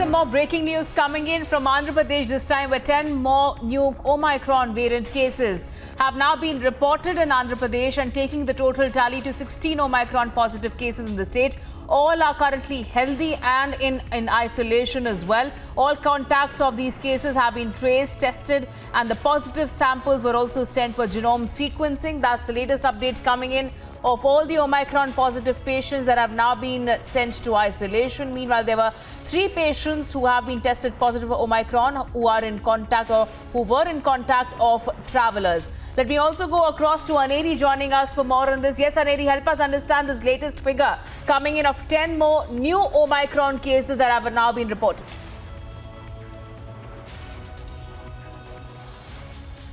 some more breaking news coming in from Andhra Pradesh this time, where 10 more new Omicron variant cases have now been reported in Andhra Pradesh and taking the total tally to 16 Omicron positive cases in the state. All are currently healthy and in isolation as well. All contacts of these cases have been traced, tested, and the positive samples were also sent for genome sequencing. That's the latest update coming in of all the Omicron positive patients that have now been sent to isolation. Meanwhile, there were 3 patients who have been tested positive for Omicron who are in contact or who were in contact of travelers. Let me also go across to Aneri joining us for more on this. Yes, Aneri, help us understand this latest figure coming in of 10 more new Omicron cases that have now been reported.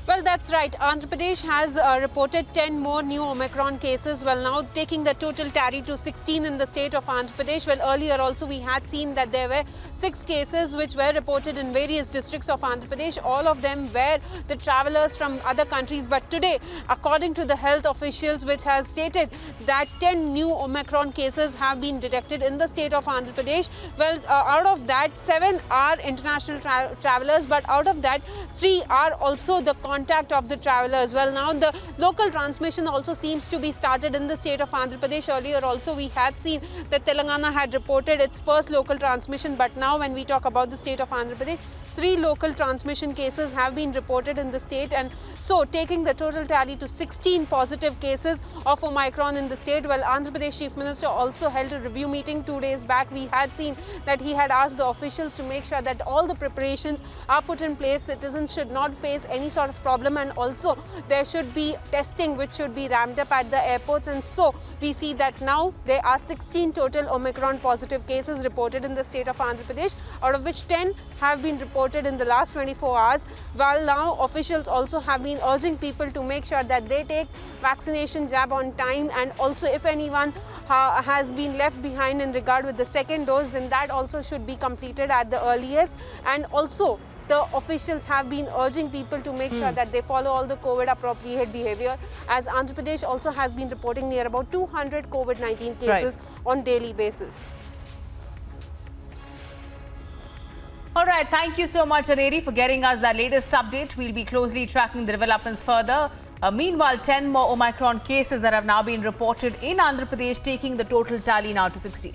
Well, that's right. Andhra Pradesh has reported 10 more new Omicron cases, well, now taking the total tally to 16 in the state of Andhra Pradesh. Well, earlier also we had seen that there were 6 cases which were reported in various districts of Andhra Pradesh. All of them were the travelers from other countries. But today, according to the health officials, which has stated that 10 new Omicron cases have been detected in the state of Andhra Pradesh. Well, out of that, 7 are international travelers, but out of that, 3 are also the contact of the travelers. Well, now the local transmission also seems to be started in the state of Andhra Pradesh. Earlier also we had seen that Telangana had reported its first local transmission, but now when we talk about the state of Andhra Pradesh, 3 local transmission cases have been reported in the state, and so taking the total tally to 16 positive cases of Omicron in the state. Well, Andhra Pradesh Chief Minister also held a review meeting 2 days back. We had seen that he had asked the officials to make sure that all the preparations are put in place. Citizens should not face any sort of problem, and also there should be testing which should be ramped up at the airports. And so we see that now there are 16 total Omicron positive cases reported in the state of Andhra Pradesh, out of which 10 have been reported in the last 24 hours. While now officials also have been urging people to make sure that they take vaccination jab on time, and also if anyone has been left behind in regard with the second dose, then that also should be completed at the earliest. And also the officials have been urging people to make sure that they follow all the COVID appropriate behavior, as Andhra Pradesh also has been reporting near about 200 COVID-19 cases on daily basis. All right, thank you so much, Aneri, for getting us that latest update. We'll be closely tracking the developments further. Meanwhile, 10 more Omicron cases that have now been reported in Andhra Pradesh, taking the total tally now to 16.